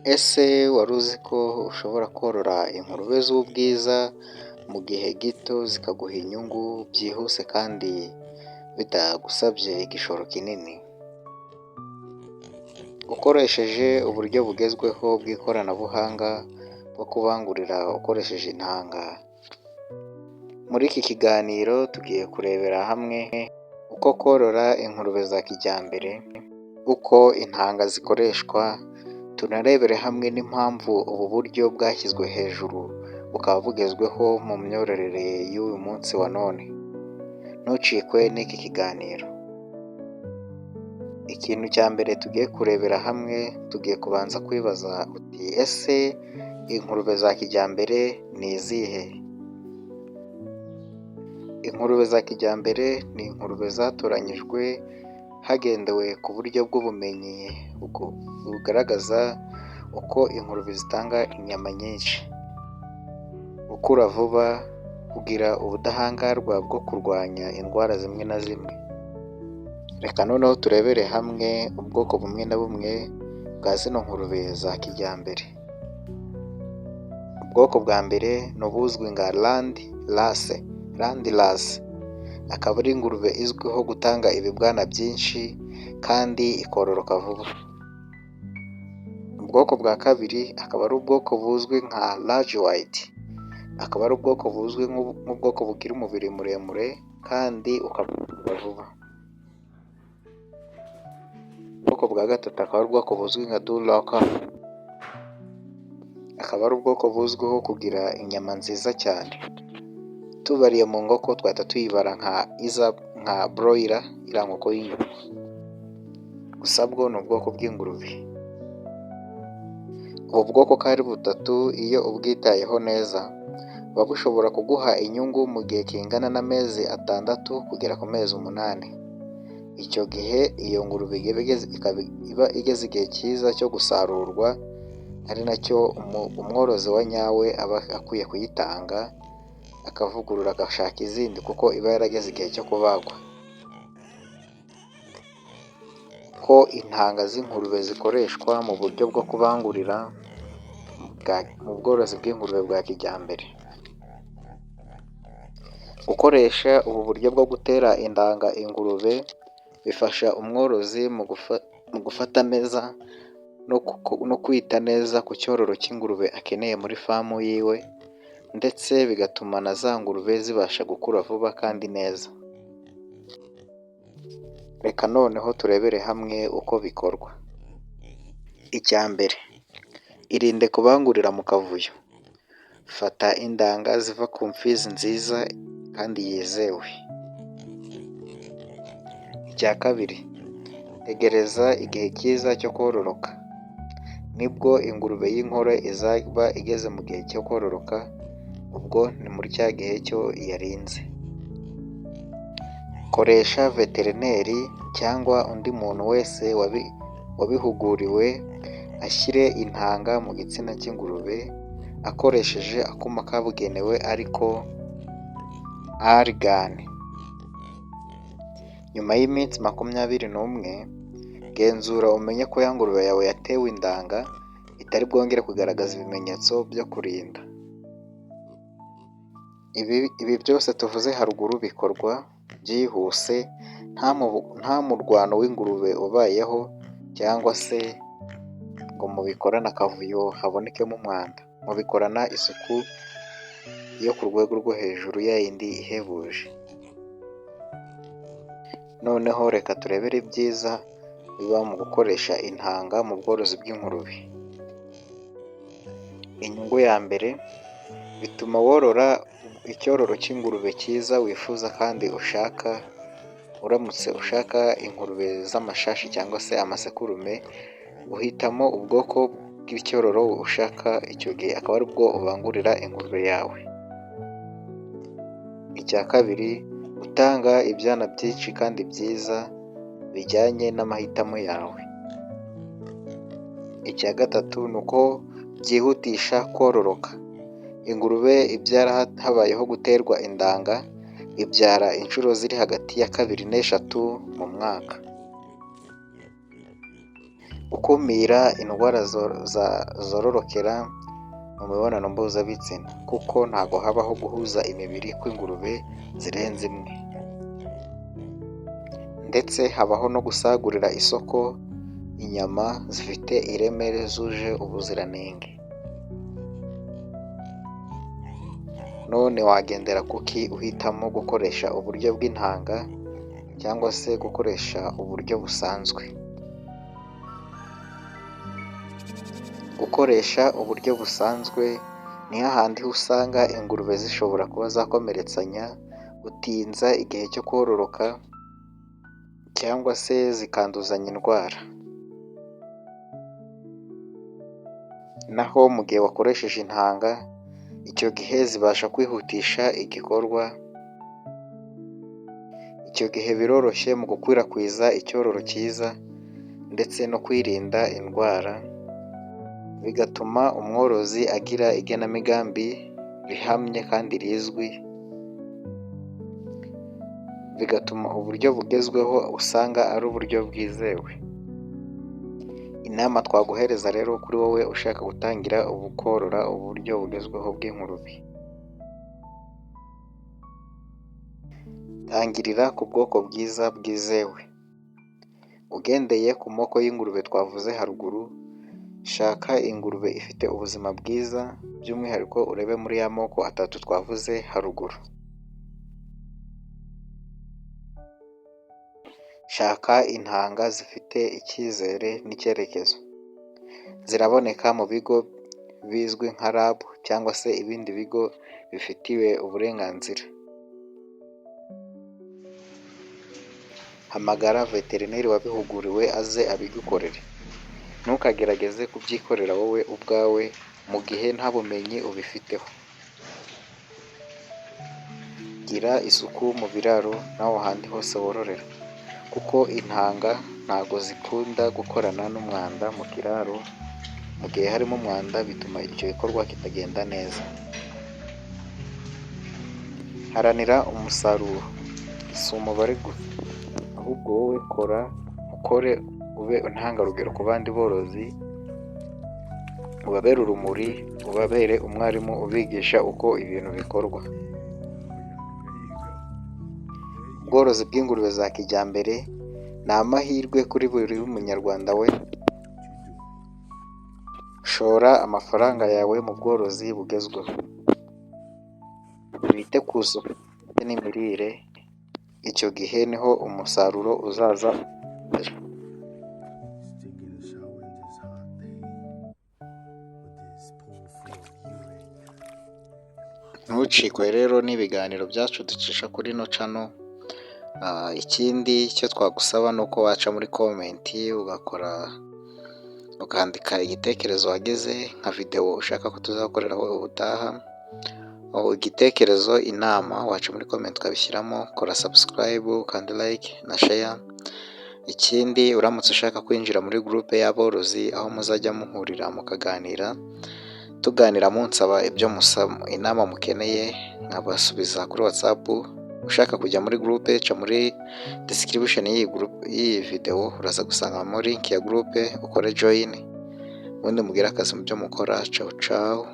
Ese wari uzi ko ushobora korora ingurube z'ubwiza mu gihe gito zikaguha inyungu byihuse kandi bitagusabye igishoro kinini? Ukoresheje uburyo bugezweho bw'ikoranabuhanga bwo kubangurira ukoresheje intanga. Muri iki kiganiro tugiye kurebera hamwe uko korora ingurube za kijyambere, uko intanga zikoreshwa, tunarebere hamwe n'impamvu ubu buryo bwashyizwe hejuru bukaba bugezweho mu myororere y'uyu munsi wa none. Ntucikwe n'iki kiganiro. Ikintu cya mbere tugiye kurebera hamwe, tugiye kubanza kwibaza uti ese ingurube za kijyambere ni izihe? Ingurube za kijyambere ni ingurube zatoranyijwe hagendewe ku buryo bw'ubumenyi bugaragaza uko ingurube zitanga inyama nyinshi, gukura vuba, kugira ubudahangarwa bwo kurwanya indwara zimwe na zimwe. Reka noneho turebere hamwe ubwoko bumwe na bumwe bwa zino ngurube za kijyambere. Ubwoko bwa mbere ni ubuzwi nka Landi Rasi, akaba ari ingurube izwiho gutanga ibibwana byinshi kandi ikororoka vuba. Ubwoko bwa kabiri akaba ari ubwoko buzwi nka Laji Wayiti, akaba ari ubwoko buzwi nk'ubwoko bugira umubiri muremure kandi ukabyibuha vuba. Ubwoko bwa gatatu akaba ari ubwoko buzwi nka Duroka, akaba ari ubwoko buzwiho kugira inyama nziza cyane. Tubariye mu nkoko twahita tuyibara nka broira, iriya nkoko y'inyuma. Gusa bwo ni ubwoko bw'ingurube. Ubu bwoko ko ari butatu iyo ubwitayeho neza buba bushobora kuguha inyungu mu gihe kingana n'amezi 6 kugera ku mezi 8. Icyo gihe iyo ngurube iba igeze igihe cyiza cyo gusarurwa, ari nacyo umworozi wa nyawe aba akwiye kuyitanga, akavugurura agashaka izindi kuko iba yarageze igihe cyo kubagwa. Ko intanga z'ingurube zikoreshwa mu buryo bwo kubangurira mu bworozi bw'ingurube bwa kijyambere. Gukoresha ubu buryo bwo gutera intanga ingurube bifasha umworozi mu gufata neza no kwita neza ku cyororo cy'ingurube akeneye muri famu yiwe, ndetse bigatuma na za ngurube zibasha gukura vuba kandi neza. Reka noneho turebere hamwe uko bikorwa. Icya mbere, irinde kubangurira mu kavuyo. Fata indanga ziva ku mfizi nziza kandi yizewe. Icya kabiri, tegereza igihe cyiza cyo kororoka. Nibwo ingurube y'inkore izaba igeze mu gihe cyo kororoka, ubwo ni muri cya gihe cyo yarinze. Koresha veterineri cyangwa undi muntu wese wabihuguriwe ashyire intanga mu gitsina cy'ingurube akoresheje akuma kabugenewe ariko arigani. Nyuma y'iminsi 21, genzura umenye ko ya ngurube yawe yatewe indanga itari bwongere kugaragaza ibimenyetso byo kurinda. Ibi byose tuvuze haruguru bikorwa byihuse, nta murwano w'ingurube ubayeho cyangwa se ngo mubikorane akavuyo habonekemo umwanda. Mubikorana isuku yo ku rwego rwo hejuru yayindi ihebuje. Noneho reka turebere ibyiza biba mu gukoresha intanga mu bworozi bw'ingurube. Inyungu ya mbere, bituma worora icyororo cy'ingurube cyiza wifuza kandi ushaka. Uramutse ushaka ingurube z'amashashi cyangwa se amasekurume, uhitamo ubwoko bw'icyororo ushaka, icyo gihe akaba ari bwo ubangurira ingurube yawe. Icya kabiri, utanga ibyana byinshi kandi byiza bijyanye n'amahitamo yawe. Icya gatatu ni uko byihutisha kororoka. Ingurube ibyara habayeho guterwa indanga, ibyara inshuro ziri hagati ya 2 n'3 mu mwaka. gukumira indwara zororokera mu mibonano mpuzabitsina, kuko ntabwo habaho guhuza imibiri kw'ingurube zirenze imwe, ndetse habaho no gusagurira isoko inyama zifite ireme zuje ubuziranenge. None wagendera kuki uhitamo gukoresha uburyo bw'intanga cyangwa se gukoresha uburyo busanzwe? Gukoresha uburyo busanzwe ni hahandi usanga ingurube zishobora kuba zakomeretsanya, gutinza igihe cyo kororoka cyangwa se zikanduzanya indwara. Naho mu gihe wakoresheje intanga, icyo gihe zibasha kwihutisha igikorwa, icyo gihe biroroshye mu gukwirakwiza icyororo cyiza ndetse no kwirinda indwara, bigatuma umworozi agira igenamigambi rihamye kandi rizwi, bigatuma uburyo bugezweho usanga ari uburyo bwizewe. Inama twaguhereza rero kuri wowe ushaka gutangira korora uburyo bugezweho bw'ingurube, tangirira ku bwoko bwiza bwizewe. Ugendeye ku moko y'ingurube twavuze haruguru, shaka ingurube ifite ubuzima bwiza, by'umwihariko urebe muri ya moko atatu twavuze haruguru. Shaka intanga zifite icyizere n'icyerekezo. Ziraboneka mu bigo bizwi nka RAB cyangwa se ibindi bigo bifitiwe uburenganzira. Hamagara veterineri wabihuguriwe aze abigukorere. Ntukagerageze kubyikorera wowe ubwawe mu gihe nta bumenyi ubifiteho. Gira isuku mu biraro n'aho handi hose wororera, kuko intanga ntago zikunda gukorana n'umwanda mu kiraro. Mu gihe harimo umwanda bituma icyo gikorwa kitagenda neza. Haranira umusaruro, si umubare gusa, ahubwo wowe ukore ube intangarugero ku bandi borozi, ubabere urumuri, ubabere umwarimu ubigisha uko ibintu bikorwa. Ubworozi bw'ingurube za kijyambere ni amahirwe kuri buri munyarwanda we. Shora amafaranga yawe mu bworozi bugezweho, wite ku isuku n'imirire, icyo gihe niho umusaruro uzaza. Ntucikwe rero n'ibiganiro byacu ducisha kuri ino channel. Ikindi cyo twagusaba ni uko waca muri komenti ukandika igitekerezo wageze nka video ushaka ko tuzakoreraho ubutaha, igitekerezo, inama, waca muri komenti ukabishyiramo. Kora subscribe kandi like na share. Ikindi, uramutse ushaka kwinjira muri groupe y'aborozi aho muzajya muhurira mukaganira, tuganira munsaba ibyo inama mukeneye, nkabasubiza kuri WhatsApp. Ushaka kujya muri groupe, ca muri description y'iyi video uraza gusangamo link ya groupe, ukore join, ubundi mugire akazi mu byo mukora. Ciao ciao.